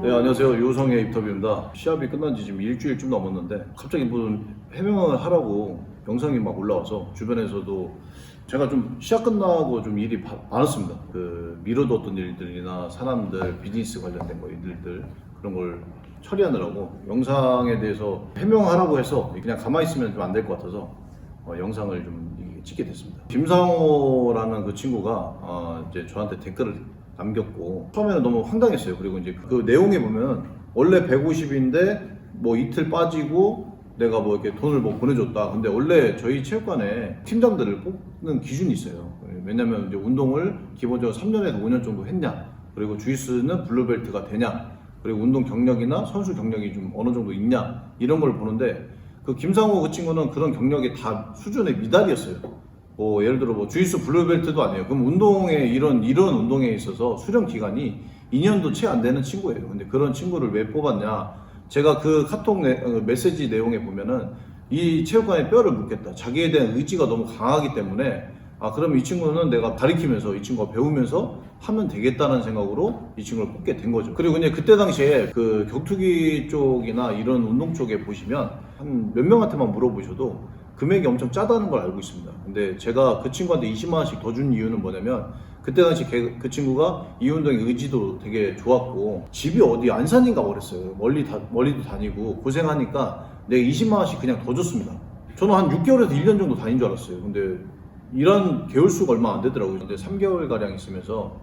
네, 안녕하세요. 유성의 인터뷰입니다. 시합이 끝난 지 지금 일주일쯤 넘었는데 갑자기 무슨 해명을 하라고 영상이 막 올라와서 주변에서도 제가 좀 시합 끝나고 좀 일이 많았습니다. 그 미뤄뒀던 일들이나 사람들, 비즈니스 관련된 거 일들 그런 걸 처리하느라고 영상에 대해서 해명하라고 해서 그냥 가만히 있으면 좀 안 될 것 같아서 영상을 좀 찍게 됐습니다. 김상호라는 그 친구가 이제 저한테 댓글을 남겼고 처음에는 너무 황당했어요. 그리고 이제 그 내용에 보면 원래 150인데 뭐 이틀 빠지고 내가 뭐 이렇게 돈을 뭐 보내줬다. 근데 원래 저희 체육관에 팀장들을 뽑는 기준이 있어요. 왜냐면 이제 운동을 기본적으로 3년에서 5년 정도 했냐, 그리고 주짓수는 블루벨트가 되냐, 그리고 운동 경력이나 선수 경력이 좀 어느 정도 있냐 이런 걸 보는데 그 김상호 그 친구는 그런 경력이 다 수준의 미달이었어요. 뭐 예를 들어 뭐 주짓수 블루벨트도 아니에요. 그럼 운동에 이런 운동에 있어서 수련 기간이 2년도 채 안 되는 친구예요. 근데 그런 친구를 왜 뽑았냐? 제가 그 카톡 메시지 내용에 보면은 이 체육관에 뼈를 묻겠다. 자기에 대한 의지가 너무 강하기 때문에 그럼 이 친구는 내가 가르치면서 이 친구가 배우면서 하면 되겠다는 생각으로 이 친구를 뽑게 된 거죠. 그리고 이제 그때 당시에 그 격투기 쪽이나 이런 운동 쪽에 보시면 한 몇 명한테만 물어보셔도 금액이 엄청 짜다는 걸 알고 있습니다. 근데 제가 그 친구한테 20만 원씩 더 준 이유는 뭐냐면 그때 당시 그 친구가 이 운동의 의지도 되게 좋았고 집이 어디 안산인가 그랬어요. 멀리도 다니고 고생하니까 내가 20만 원씩 그냥 더 줬습니다. 저는 한 6개월에서 1년 정도 다닌 줄 알았어요. 근데 일한 개월 수가 얼마 안 되더라고요. 근데 3개월 가량 있으면서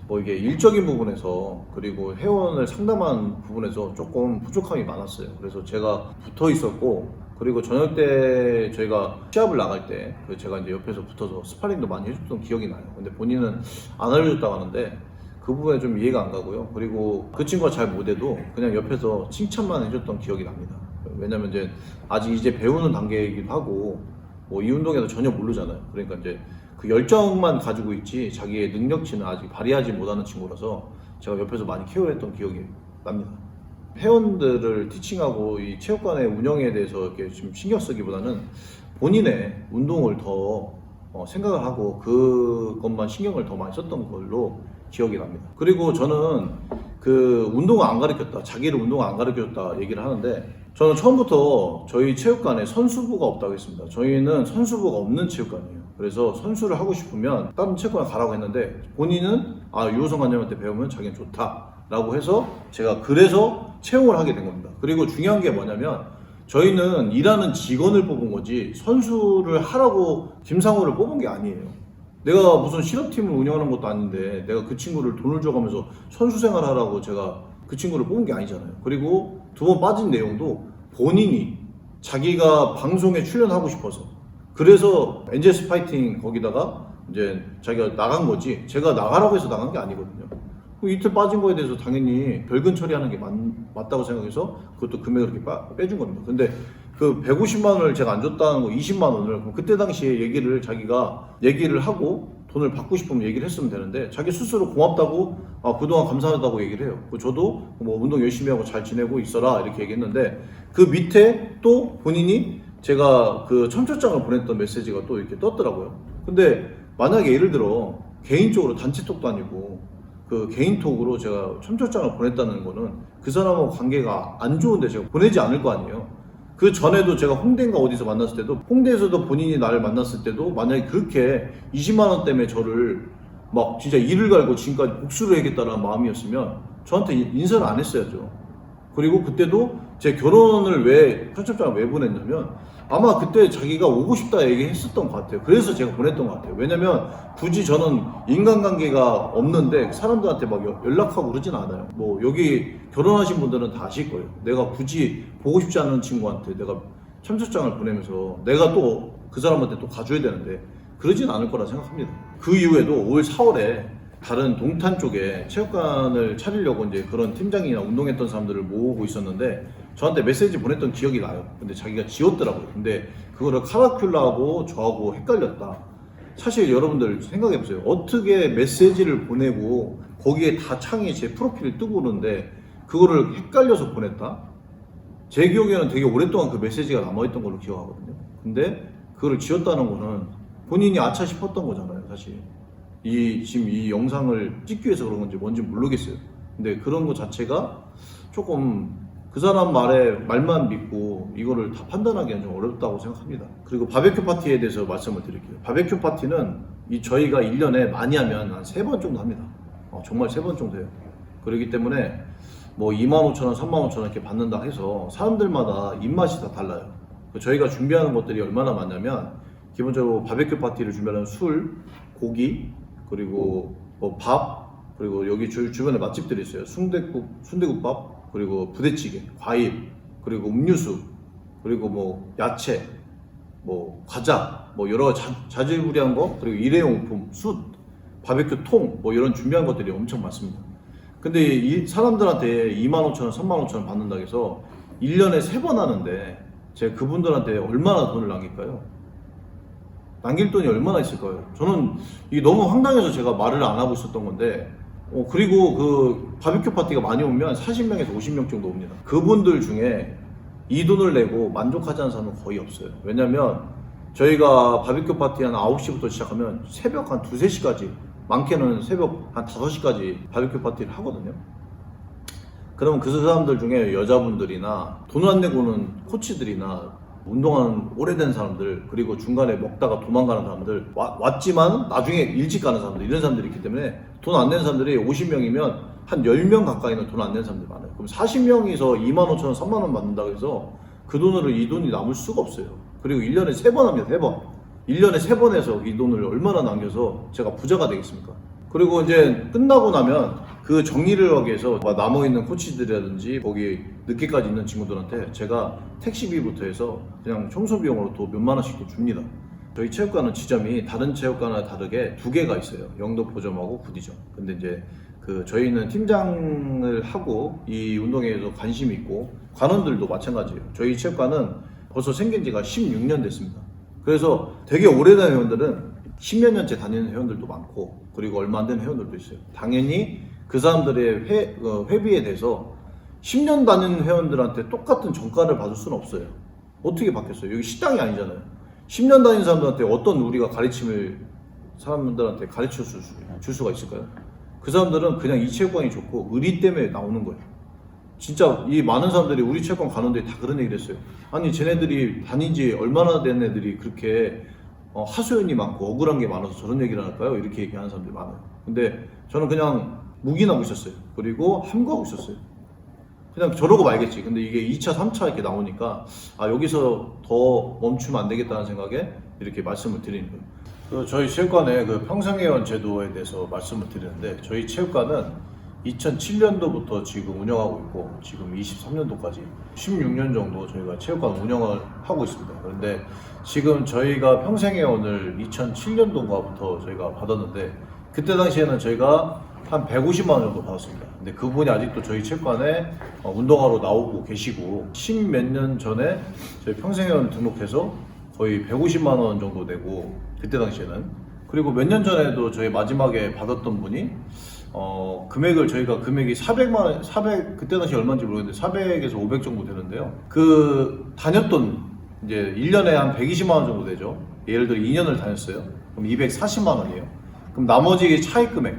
뭐 이게 일적인 부분에서 그리고 회원을 상담한 부분에서 조금 부족함이 많았어요. 그래서 제가 붙어 있었고, 그리고 저녁 때 저희가 시합을 나갈 때 제가 이제 옆에서 붙어서 스파링도 많이 해줬던 기억이 나요. 근데 본인은 안 알려줬다고 하는데 그 부분에 좀 이해가 안 가고요. 그리고 그 친구가 잘 못해도 그냥 옆에서 칭찬만 해줬던 기억이 납니다. 왜냐면 이제 아직 이제 배우는 단계이기도 하고 뭐 이 운동에서 전혀 모르잖아요. 그러니까 이제 그 열정만 가지고 있지 자기의 능력치는 아직 발휘하지 못하는 친구라서 제가 옆에서 많이 케어했던 기억이 납니다. 회원들을 티칭하고 이 체육관의 운영에 대해서 이렇게 좀 신경 쓰기보다는 본인의 운동을 더 생각을 하고 그것만 신경을 더 많이 썼던 걸로 기억이 납니다. 그리고 저는 그 운동을 안 가르쳤다, 자기를 운동을 안 가르쳤다 얘기를 하는데 저는 처음부터 저희 체육관에 선수부가 없다고 했습니다. 저희는 선수부가 없는 체육관이에요. 그래서 선수를 하고 싶으면 다른 체육관에 가라고 했는데 본인은 유호성 관장한테 배우면 자기는 좋다 라고 해서 제가 그래서 채용을 하게 된 겁니다. 그리고 중요한 게 뭐냐면 저희는 일하는 직원을 뽑은 거지 선수를 하라고 김상호를 뽑은 게 아니에요. 내가 무슨 실업팀을 운영하는 것도 아닌데 내가 그 친구를 돈을 줘가면서 선수 생활하라고 제가 그 친구를 뽑은 게 아니잖아요. 그리고 두 번 빠진 내용도 본인이 자기가 방송에 출연하고 싶어서, 그래서 엔젤스 파이팅 거기다가 이제 자기가 나간 거지 제가 나가라고 해서 나간 게 아니거든요. 이틀 빠진 거에 대해서 당연히 별근 처리하는 게 맞다고 생각해서 그것도 금액을 이렇게 빼준 겁니다. 근데 그 150만 원을 제가 안 줬다는 거 20만 원을 그럼 그때 당시에 자기가 얘기를 하고 돈을 받고 싶으면 얘기를 했으면 되는데 자기 스스로 고맙다고 그동안 감사하다고 얘기를 해요. 저도 뭐 운동 열심히 하고 잘 지내고 있어라 이렇게 얘기했는데 그 밑에 또 본인이 제가 그 첨초장을 보냈던 메시지가 또 이렇게 떴더라고요. 근데 만약에 예를 들어 개인적으로 단체톡도 아니고 그 개인톡으로 제가 첨초장을 보냈다는 거는 그 사람하고 관계가 안 좋은데 제가 보내지 않을 거 아니에요. 그 전에도 제가 홍대인가 어디서 만났을 때도 홍대에서도 본인이 나를 만났을 때도 만약에 그렇게 20만 원 때문에 저를 막 진짜 이를 갈고 지금까지 복수를 해야겠다는 마음이었으면 저한테 인사를 안 했어야죠. 그리고 그때도 제 결혼을 첨초장을 왜 보냈냐면 아마 그때 자기가 오고 싶다 얘기했었던 것 같아요. 그래서 제가 보냈던 것 같아요. 왜냐면 굳이 저는 인간관계가 없는데 사람들한테 막 연락하고 그러진 않아요. 뭐 여기 결혼하신 분들은 다 아실 거예요. 내가 굳이 보고 싶지 않은 친구한테 내가 첨초장을 보내면서 내가 또 그 사람한테 또 가줘야 되는데 그러진 않을 거라 생각합니다. 그 이후에도 올 4월에 다른 동탄 쪽에 체육관을 차리려고 이제 그런 팀장이나 운동했던 사람들을 모으고 있었는데 저한테 메시지 보냈던 기억이 나요. 근데 자기가 지웠더라고요. 근데 그거를 카라큘라하고 저하고 헷갈렸다. 사실 여러분들 생각해보세요. 어떻게 메시지를 보내고 거기에 다 창에 제 프로필을 뜨고 오는데 그거를 헷갈려서 보냈다? 제 기억에는 되게 오랫동안 그 메시지가 남아있던 걸로 기억하거든요. 근데 그거를 지웠다는 거는 본인이 아차 싶었던 거잖아요, 사실. 지금 이 영상을 찍기 위해서 그런 건지 뭔지 모르겠어요. 근데 그런 거 자체가 조금 그 사람 말만 믿고 이거를 다 판단하기는 좀 어렵다고 생각합니다. 그리고 바베큐 파티에 대해서 말씀을 드릴게요. 바베큐 파티는 저희가 1년에 많이 하면 한 3번 정도 합니다. 정말 3번 정도 해요. 그렇기 때문에 뭐 25,000원, 35,000원 이렇게 받는다 해서 사람들마다 입맛이 다 달라요. 저희가 준비하는 것들이 얼마나 많냐면 기본적으로 바베큐 파티를 준비하는 술, 고기, 그리고 뭐 밥, 그리고 여기 주변에 맛집들이 있어요. 순대국밥, 그리고 부대찌개, 과일, 그리고 음료수, 그리고 뭐 야채, 뭐 과자, 뭐 여러 자질구레한 거, 그리고 일회용품, 숯, 바베큐 통, 뭐 이런 준비한 것들이 엄청 많습니다. 근데 이 사람들한테 25,000원, 35,000원 받는다고 해서 1년에 3번 하는데 제가 그분들한테 얼마나 돈을 남길까요? 남길 돈이 얼마나 있을까요? 저는 이게 너무 황당해서 제가 말을 안 하고 있었던 건데 그리고 그 바비큐 파티가 많이 오면 40명에서 50명 정도 옵니다. 그분들 중에 이 돈을 내고 만족하지 않는 사람은 거의 없어요. 왜냐면 저희가 바비큐 파티 한 9시부터 시작하면 새벽 한 2, 3시까지, 많게는 새벽 한 5시까지 바비큐 파티를 하거든요. 그러면 그 사람들 중에 여자분들이나 돈 안 내고 오는 코치들이나 운동하는 오래된 사람들, 그리고 중간에 먹다가 도망가는 사람들, 왔지만 나중에 일찍 가는 사람들, 이런 사람들이 있기 때문에 돈 안 내는 사람들이 50명이면 한 10명 가까이는 돈 안 내는 사람들이 많아요. 그럼 40명이서 25,000원, 3만원 받는다고 해서 그 돈으로 이 돈이 남을 수가 없어요. 그리고 1년에 3번 합니다. 3번. 1년에 3번 해서 이 돈을 얼마나 남겨서 제가 부자가 되겠습니까? 그리고 이제 끝나고 나면 그 정리를 하기 위해서 남아있는 코치들이라든지 거기 늦게까지 있는 친구들한테 제가 택시비부터 해서 그냥 청소 비용으로 또 몇만 원씩 또 줍니다. 저희 체육관은 지점이 다른 체육관과 다르게 2개가 있어요. 영도포점하고 구디점. 근데 이제 저희는 팀장을 하고 이 운동에 대해서 관심이 있고 관원들도 마찬가지예요. 저희 체육관은 벌써 생긴 지가 16년 됐습니다. 그래서 되게 오래된 회원들은 10몇 년째 다니는 회원들도 많고, 그리고 얼마 안 되는 회원들도 있어요. 당연히 그 사람들의 회비에 대해서 10년 다니는 회원들한테 똑같은 정가를 받을 수는 없어요. 어떻게 받겠어요? 여기 식당이 아니잖아요. 10년 다니는 사람들한테 어떤 우리가 사람들한테 가르쳐 줄 수가 있을까요? 그 사람들은 그냥 이 체육관이 좋고 의리 때문에 나오는 거예요. 진짜 이 많은 사람들이 우리 체육관 가는데 다 그런 얘기를 했어요. 아니 쟤네들이 다닌 지 얼마나 된 애들이 그렇게 하소연이 많고 억울한 게 많아서 저런 얘기를 할까요? 이렇게 얘기하는 사람들이 많아요. 근데 저는 그냥 묵인하고 있었어요. 그리고 함구하고 있었어요. 그냥 저러고 말겠지. 근데 이게 2차, 3차 이렇게 나오니까 여기서 더 멈추면 안 되겠다는 생각에 이렇게 말씀을 드리는 거예요. 저희 체육관의 평생회원 제도에 대해서 말씀을 드리는데, 저희 체육관은 2007년도부터 지금 운영하고 있고 지금 23년도까지 16년 정도 저희가 체육관 운영을 하고 있습니다. 그런데 지금 저희가 평생회원을 2007년도인가부터 저희가 받았는데, 그때 당시에는 저희가 한 150만 원 정도 받았습니다. 근데 그분이 아직도 저희 체육관에 운동하러 나오고 계시고, 10몇 년 전에 저희 평생회원 등록해서 거의 150만 원 정도 내고, 그때 당시에는, 그리고 몇 년 전에도 저희 마지막에 받았던 분이 금액을 저희가 금액이 400만 원, 그때 당시 얼마인지 모르겠는데 400에서 500 정도 되는데요. 다녔던 이제 1년에 한 120만 원 정도 되죠. 예를 들어 2년을 다녔어요. 그럼 240만 원이에요. 그럼 나머지 차익 금액,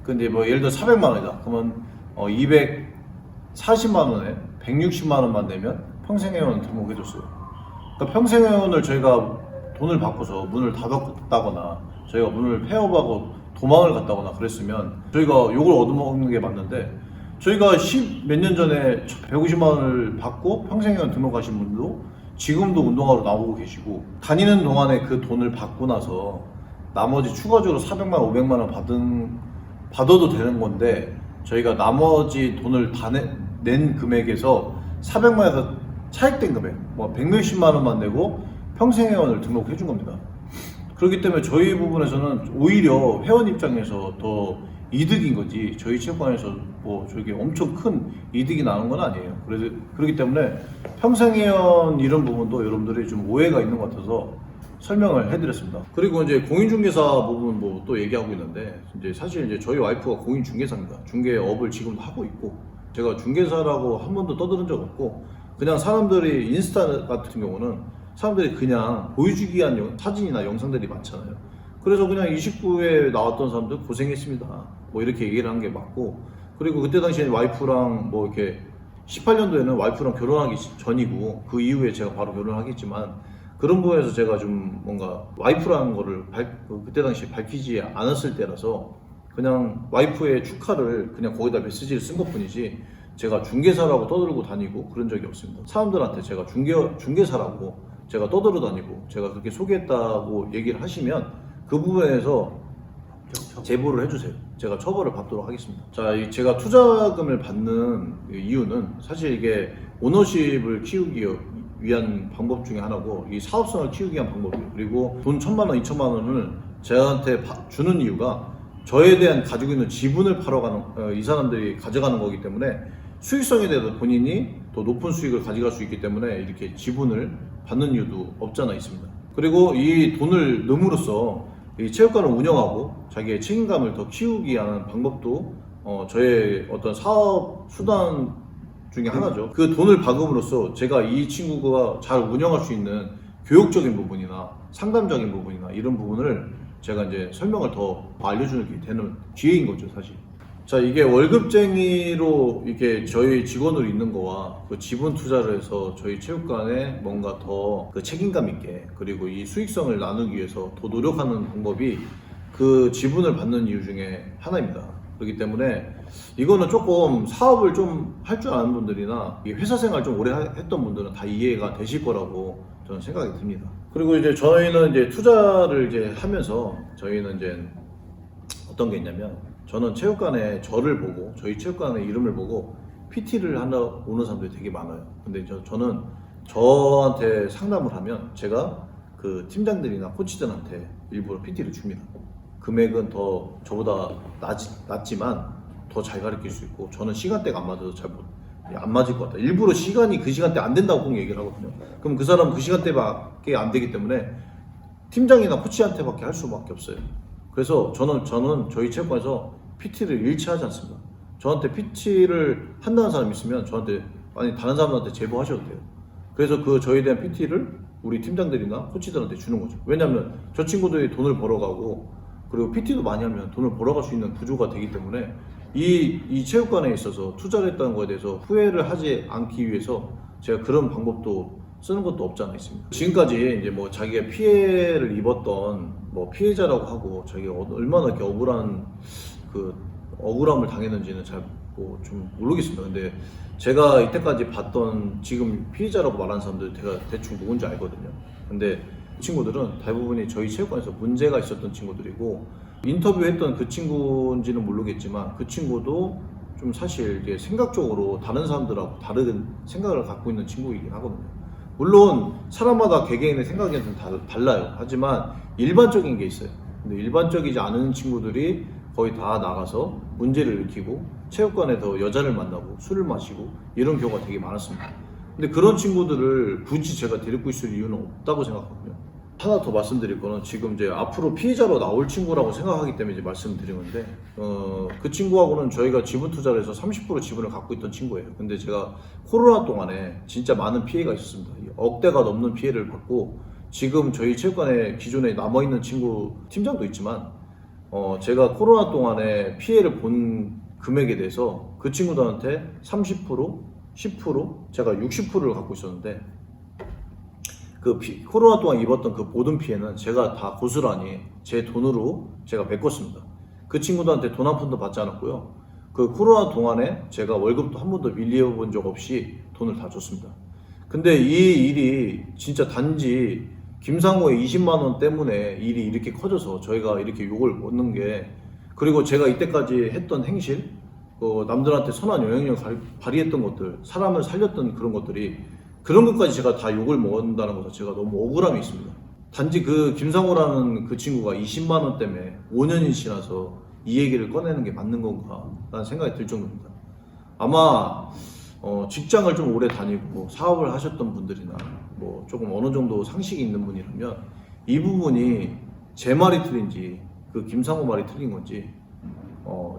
근데 뭐 예를 들어 400만 원이다. 그러면 240만 원에 160만 원만 내면 평생회원 등록해줬어요. 그러니까 평생회원을 저희가 돈을 받고서 문을 닫았다거나 저희가 문을 폐업하고 도망을 갔다거나 그랬으면 저희가 욕을 얻어먹는 게 맞는데, 저희가 10 몇 년 전에 150만 원을 받고 평생회원 등록하신 분도 지금도 운동하러 나오고 계시고, 다니는 동안에 그 돈을 받고 나서 나머지 추가적으로 400만 원, 500만 원 받아도 되는 건데, 저희가 나머지 돈을 다 낸 금액에서 400만 원에서 차익된 금액, 뭐 100몇십만 원만 내고 평생회원을 등록해 준 겁니다. 그렇기 때문에 저희 부분에서는 오히려 회원 입장에서 더 이득인 거지, 저희 체육관에서 뭐 저게 엄청 큰 이득이 나는 건 아니에요. 그렇기 때문에 평생회원 이런 부분도 여러분들이 좀 오해가 있는 것 같아서 설명을 해드렸습니다. 그리고 이제 공인중개사 부분 뭐 또 얘기하고 있는데, 이제 사실 이제 저희 와이프가 공인중개사입니다. 중개업을 지금도 하고 있고, 제가 중개사라고 한 번도 떠드는 적 없고, 그냥 사람들이 인스타 같은 경우는 사람들이 그냥 보여주기 위한 사진이나 영상들이 많잖아요. 그래서 그냥 29에 나왔던 사람들 고생했습니다, 뭐 이렇게 얘기를 한 게 맞고, 그리고 그때 당시에 와이프랑 뭐 이렇게 18년도에는 와이프랑 결혼하기 전이고 그 이후에 제가 바로 결혼하겠지만 그런 부분에서 제가 좀 뭔가 와이프라는 거를 그때 당시에 밝히지 않았을 때라서 그냥 와이프의 축하를 그냥 거기다 메시지를 쓴 것뿐이지 제가 중개사라고 떠들고 다니고 그런 적이 없습니다. 사람들한테 제가 중개사라고 제가 떠들어 다니고 제가 그렇게 소개했다고 얘기를 하시면 그 부분에서 제보를 해주세요. 제가 처벌을 받도록 하겠습니다. 자, 제가 투자금을 받는 이유는 사실 이게 오너십을 키우기 위한 방법 중에 하나고 이 사업성을 키우기 위한 방법이에요. 그리고 돈 1,000만 원, 2,000만 원을 저한테 주는 이유가 저에 대한 가지고 있는 지분을 팔아가는 이 사람들이 가져가는 거기 때문에 수익성에 대해서 본인이 더 높은 수익을 가져갈 수 있기 때문에 이렇게 지분을 받는 이유도 없잖아 있습니다. 그리고 이 돈을 넣음으로써 이 체육관을 운영하고 자기의 책임감을 더 키우기 위한 방법도 저의 어떤 사업 수단 중에 하나죠. 그 돈을 박음으로써 제가 이 친구가 잘 운영할 수 있는 교육적인 부분이나 상담적인 부분이나 이런 부분을 제가 이제 설명을 더 알려주는 게 되는 기회인 거죠, 사실. 자, 이게 월급쟁이로 이게 저희 직원으로 있는 거와 그 지분 투자를 해서 저희 체육관에 뭔가 더 그 책임감 있게 그리고 이 수익성을 나누기 위해서 더 노력하는 방법이 그 지분을 받는 이유 중에 하나입니다. 그렇기 때문에 이거는 조금 사업을 좀 할 줄 아는 분들이나 회사 생활 좀 오래 했던 분들은 다 이해가 되실 거라고 저는 생각이 듭니다. 그리고 이제 저희는 이제 투자를 이제 하면서 저희는 이제 어떤 게 있냐면 저는 체육관에 저를 보고 저희 체육관의 이름을 보고 PT를 하러 오는 사람들이 되게 많아요. 근데 저는 저한테 상담을 하면 제가 그 팀장들이나 코치들한테 일부러 PT를 줍니다. 금액은 더 저보다 낮지만 더 잘 가르칠 수 있고 저는 시간대가 안 맞아서 안 맞을 것 같다. 일부러 시간이 그 시간대 안 된다고 꼭 얘기를 하거든요. 그럼 그 사람은 그 시간대밖에 안 되기 때문에 팀장이나 코치한테밖에 할 수밖에 없어요. 그래서 저는 저희 체육관에서 PT를 일치하지 않습니다. 저한테 PT를 한다는 사람이 있으면 저한테 아니 다른 사람한테 제보하셔도 돼요. 그래서 그 저에 대한 PT를 우리 팀장들이나 코치들한테 주는 거죠. 왜냐하면 저 친구들이 돈을 벌어가고 그리고 PT도 많이 하면 돈을 벌어갈 수 있는 구조가 되기 때문에 이 체육관에 있어서 투자를 했다는 거에 대해서 후회를 하지 않기 위해서 제가 그런 방법도 쓰는 것도 없지 않아 있습니다. 지금까지 이제 뭐 자기가 피해를 입었던 뭐 피해자라고 하고 자기가 얼마나 이렇게 억울함을 당했는지는 잘 뭐 좀 모르겠습니다. 근데 제가 이때까지 봤던 지금 피해자라고 말하는 사람들 제가 대충 누군지 알거든요. 근데 그 친구들은 대부분이 저희 체육관에서 문제가 있었던 친구들이고 인터뷰했던 그 친구인지는 모르겠지만 그 친구도 좀 사실 이게 생각적으로 다른 사람들하고 다른 생각을 갖고 있는 친구이긴 하거든요. 물론 사람마다 개개인의 생각이 좀 달라요. 하지만 일반적인 게 있어요. 근데 일반적이지 않은 친구들이 거의 다 나가서 문제를 일으키고 체육관에 더 여자를 만나고 술을 마시고 이런 경우가 되게 많았습니다. 근데 그런 친구들을 굳이 제가 데리고 있을 이유는 없다고 생각하거든요. 하나 더 말씀드릴 거는 지금 이제 앞으로 피해자로 나올 친구라고 생각하기 때문에 이제 말씀드리는데 그 친구하고는 저희가 지분 투자를 해서 30% 지분을 갖고 있던 친구예요. 근데 제가 코로나 동안에 진짜 많은 피해가 있었습니다. 억대가 넘는 피해를 받고 지금 저희 체육관에 기존에 남아있는 친구 팀장도 있지만 제가 코로나 동안에 피해를 본 금액에 대해서 그 친구들한테 30%, 10%, 제가 60%를 갖고 있었는데 코로나 동안 입었던 그 모든 피해는 제가 다 고스란히 제 돈으로 제가 메꿨습니다. 그 친구들한테 돈 한 푼도 받지 않았고요. 그 코로나 동안에 제가 월급도 한 번도 밀려본 적 없이 돈을 다 줬습니다. 근데 이 일이 진짜 단지 김상호의 20만 원 때문에 일이 이렇게 커져서 저희가 이렇게 욕을 먹는 게 그리고 제가 이때까지 했던 행실 남들한테 선한 영향력을 발휘했던 것들 사람을 살렸던 그런 것들이 그런 것까지 제가 다 욕을 먹는다는 것 자체가 너무 억울함이 있습니다. 단지 그 김상호라는 그 친구가 20만 원 때문에 5년이 지나서 이 얘기를 꺼내는 게 맞는 건가 라는 생각이 들 정도입니다. 아마 직장을 좀 오래 다니고 사업을 하셨던 분들이나 뭐 조금 어느 정도 상식이 있는 분이라면 이 부분이 제 말이 틀린지 그 김상호 말이 틀린 건지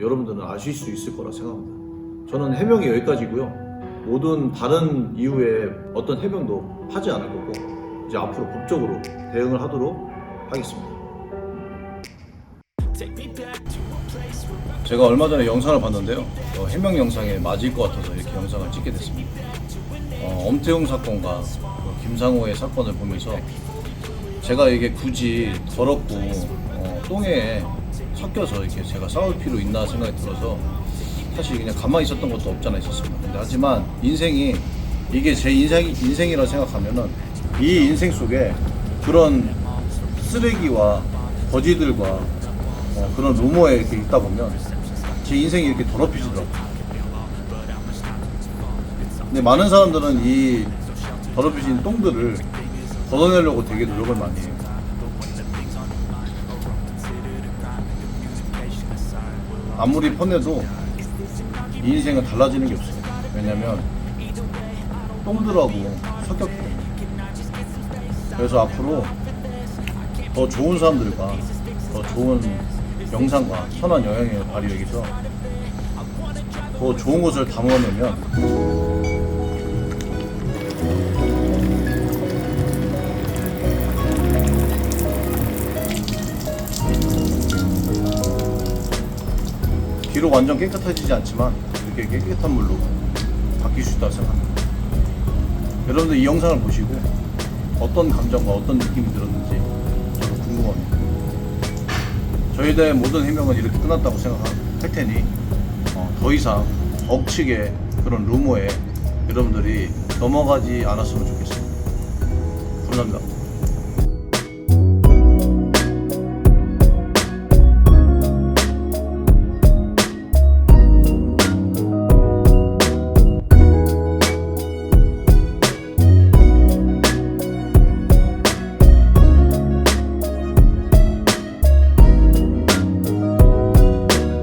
여러분들은 아실 수 있을 거라 생각합니다. 저는 해명이 여기까지고요. 모든 다른 이후에 어떤 해명도 하지 않을 거고 이제 앞으로 법적으로 대응을 하도록 하겠습니다. 제가 얼마 전에 영상을 봤는데요. 해명 영상에 맞을 것 같아서 이렇게 영상을 찍게 됐습니다. 엄태웅 사건과 김상호의 사건을 보면서 제가 이게 굳이 더럽고 똥에 섞여서 이렇게 제가 싸울 필요 있나 생각이 들어서 사실 그냥 가만히 있었던 것도 없잖아 있었습니다. 근데 하지만 인생이 이게 제 인생이라 생각하면은 이 인생 속에 그런 쓰레기와 거지들과 그런 루머에 이렇게 있다 보면 제 인생이 이렇게 더럽혀지더라고요. 근데 많은 사람들은 이 더럽혀진 똥들을 걷어내려고 되게 노력을 많이 해요. 아무리 퍼내도 이 인생은 달라지는 게 없어요. 왜냐면 똥들하고 섞였기 때문에. 그래서 앞으로 더 좋은 사람들과 더 좋은 영상과 선한 영향력을 발휘하기 위해서 더 좋은 것을 담아내면 비록 완전 깨끗해지지 않지만 이렇게 깨끗한 물로 바뀔 수 있다고 생각합니다. 여러분들 이 영상을 보시고 어떤 감정과 어떤 느낌이 들었는지 저도 궁금합니다. 저희에 대한 모든 해명은 이렇게 끝났다고 생각할 테니 더 이상 억측의 그런 루머에 여러분들이 넘어가지 않았으면 좋겠습니다. 감사합니다.